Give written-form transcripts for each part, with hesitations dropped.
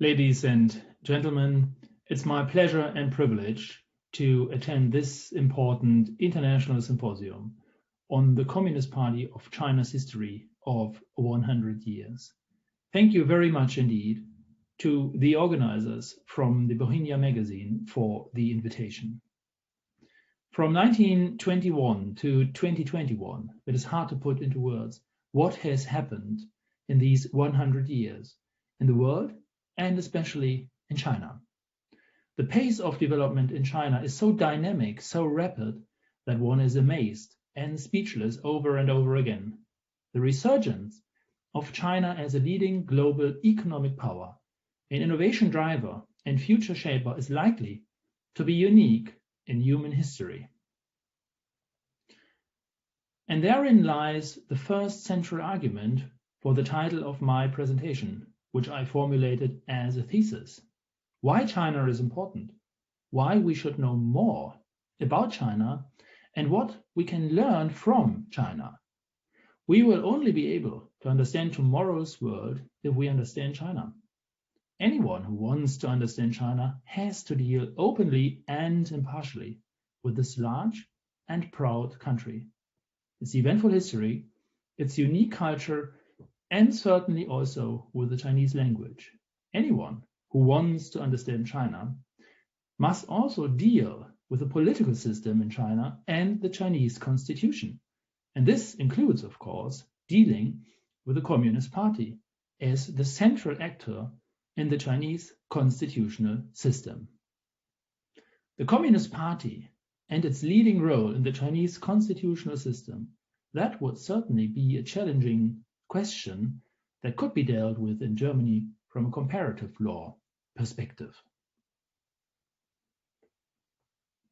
Ladies and gentlemen, it's my pleasure and privilege to attend this important international symposium on the Communist Party of China's history of 100 years. Thank you very much indeed to the organizers from the Bohemia magazine for the invitation. From 1921 to 2021, it is hard to put into words what has happened in these 100 years in the world and especially in China. The pace of development in China is so dynamic, so rapid, that one is amazed and speechless over and over again. The resurgence of China as a leading global economic power, an innovation driver and future shaper is likely to be unique in human history. And therein lies the first central argument for the title of my presentation, which I formulated as a thesis. Why China is important, why we should know more about China, and what we can learn from China. We will only be able to understand tomorrow's world if we understand China. Anyone who wants to understand China has to deal openly and impartially with this large and proud country, its eventful history, its unique culture, and certainly also with the Chinese language. Anyone who wants to understand China must also deal with the political system in China and the Chinese constitution. And this includes, of course, dealing with the Communist Party as the central actor in the Chinese constitutional system. The Communist Party and its leading role in the Chinese constitutional system, that would certainly be a challenging question that could be dealt with in Germany from a comparative law perspective.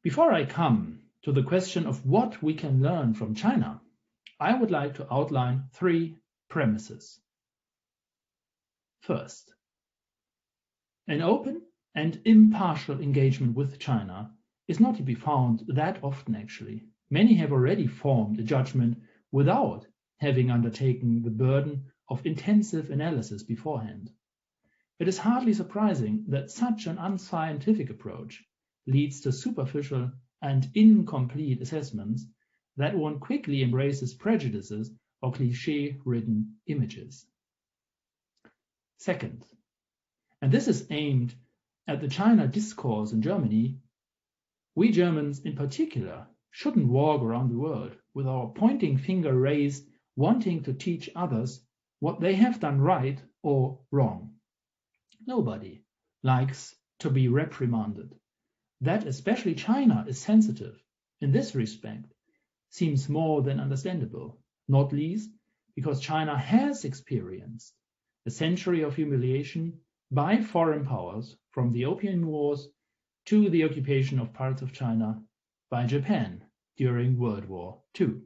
Before I come to the question of what we can learn from China, I would like to outline three premises. First, an open and impartial engagement with China is not to be found that often actually. Many have already formed a judgment without having undertaken the burden of intensive analysis beforehand. It is hardly surprising that such an unscientific approach leads to superficial and incomplete assessments that one quickly embraces prejudices or cliché-ridden images. Second, and this is aimed at the China discourse in Germany, we Germans in particular shouldn't walk around the world with our pointing finger raised, wanting to teach others what they have done right or wrong. Nobody likes to be reprimanded. That especially China is sensitive in this respect seems more than understandable, not least because China has experienced a century of humiliation by foreign powers, from the Opium Wars to the occupation of parts of China by Japan during World War II.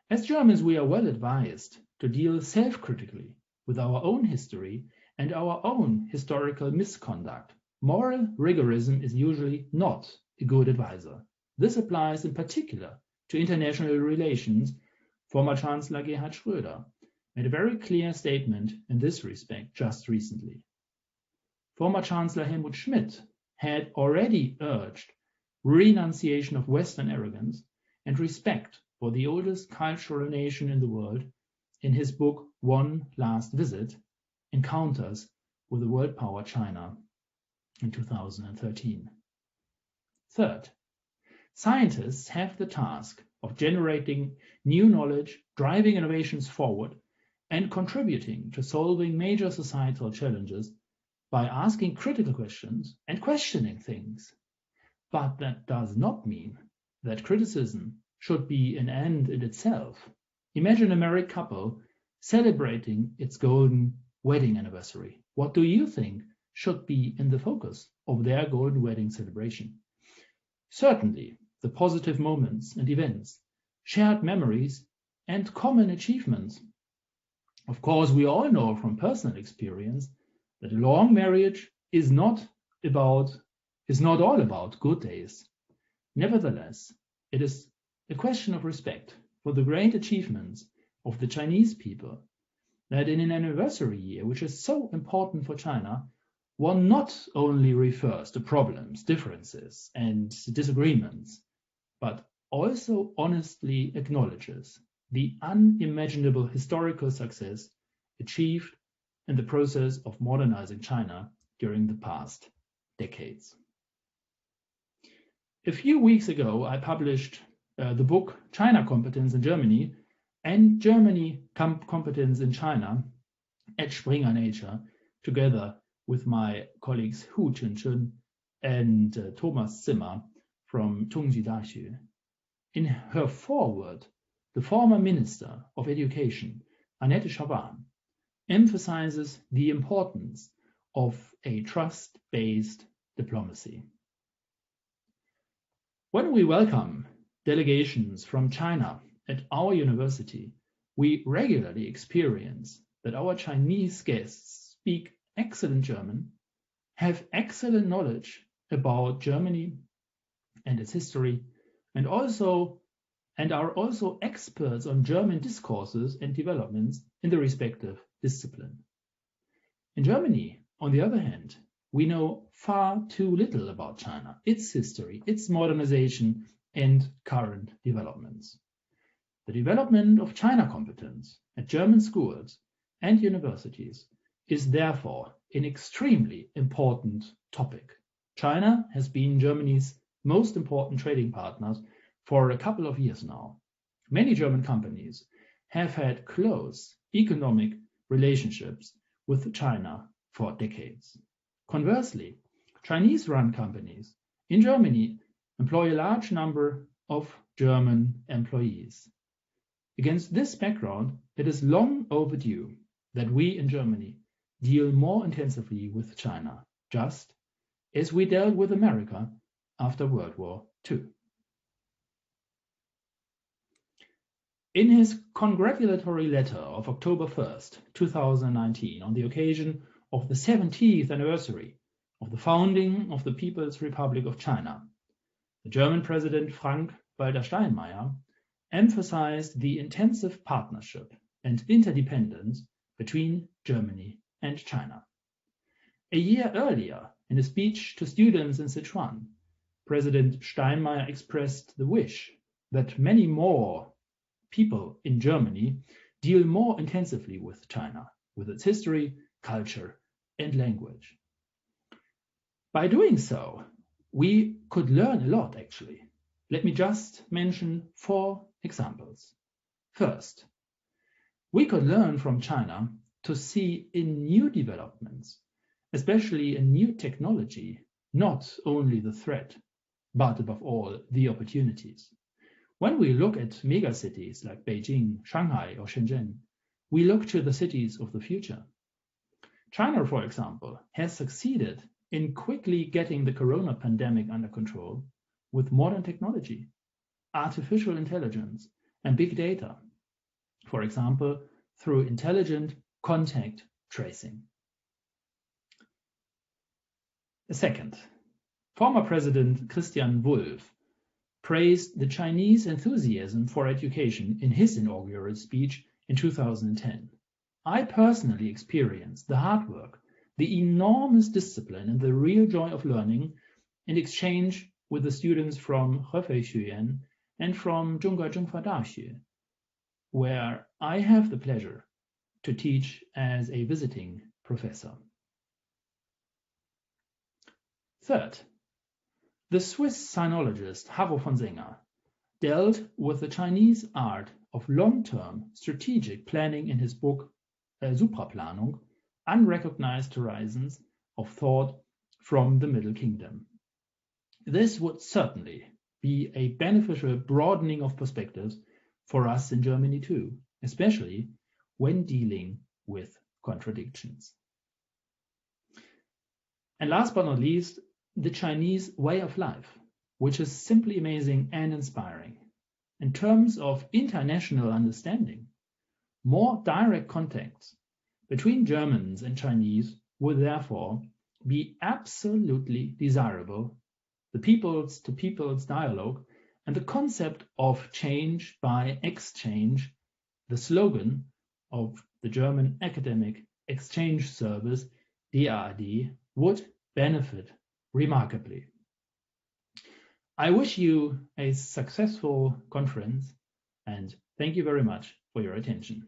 As Germans, we are well advised to deal self-critically with our own history and our own historical misconduct. Moral rigorism is usually not a good advisor. This applies in particular to international relations. Former Chancellor Gerhard Schröder made a very clear statement in this respect just recently. Former Chancellor Helmut Schmidt had already urged renunciation of Western arrogance and respect for the oldest cultural nation in the world in his book One Last Visit, Encounters with the World Power China in 2013. Third, scientists have the task of generating new knowledge, driving innovations forward, and contributing to solving major societal challenges by asking critical questions and questioning things. But that does not mean that criticism should be an end in itself. Imagine a married couple celebrating its golden wedding anniversary. What do you think should be in the focus of their golden wedding celebration? Certainly, the positive moments and events, shared memories, and common achievements. Of course, we all know from personal experience that a long marriage is not all about good days. Nevertheless, it is a question of respect for the great achievements of the Chinese people that in an anniversary year, which is so important for China, one not only refers to problems, differences, and disagreements, but also honestly acknowledges the unimaginable historical success achieved in the process of modernizing China during the past decades. A few weeks ago, I published the book China Competence in Germany and Germany Competence in China at Springer Nature, together with my colleagues Hu Chunchun and Thomas Zimmer from Tongji Daxue. In her foreword, the former Minister of Education, Annette Schavan, emphasizes the importance of a trust-based diplomacy. When we welcome delegations from China at our university, we regularly experience that our Chinese guests speak excellent German, have excellent knowledge about Germany and its history, and are also experts on German discourses and developments in the respective discipline. In Germany, on the other hand, we know far too little about China, its history, its modernization, and current developments. The development of China competence at German schools and universities is therefore an extremely important topic. China has been Germany's most important trading partner for a couple of years now. Many German companies have had close economic relationships with China for decades. Conversely, Chinese-run companies in Germany employ a large number of German employees. Against this background, it is long overdue that we in Germany deal more intensively with China, just as we dealt with America after World War II. In his congratulatory letter of October 1st, 2019, on the occasion of the 70th anniversary of the founding of the People's Republic of China, the German President Frank-Walter Steinmeier emphasized the intensive partnership and interdependence between Germany and China. A year earlier, in a speech to students in Sichuan, President Steinmeier expressed the wish that many more people in Germany deal more intensively with China, with its history, culture, and language. By doing so, we could learn a lot, actually. Let me just mention 4 examples. First, we could learn from China to see in new developments, especially in new technology, not only the threat, but above all, the opportunities. When we look at megacities like Beijing, Shanghai, or Shenzhen, we look to the cities of the future. China, for example, has succeeded in quickly getting the corona pandemic under control with modern technology, artificial intelligence, and big data, for example, through intelligent contact tracing. Second, former President Christian Wulff praised the Chinese enthusiasm for education in his inaugural speech in 2010. I personally experienced the hard work, the enormous discipline, and the real joy of learning in exchange with the students from Hefei Xuyan and from Zhonghua Zhongfa Daxue, where I have the pleasure to teach as a visiting professor. Third, the Swiss sinologist Harro von Senger dealt with the Chinese art of long-term strategic planning in his book Supraplanung, Unrecognized Horizons of Thought from the Middle Kingdom. This would certainly be a beneficial broadening of perspectives for us in Germany too, especially when dealing with contradictions. And last but not least, the Chinese way of life, which is simply amazing and inspiring. In terms of international understanding, more direct contacts between Germans and Chinese would therefore be absolutely desirable. The peoples-to-peoples dialogue and the concept of change by exchange, the slogan of the German Academic Exchange Service, DAAD, would benefit remarkably. I wish you a successful conference, and thank you very much for your attention.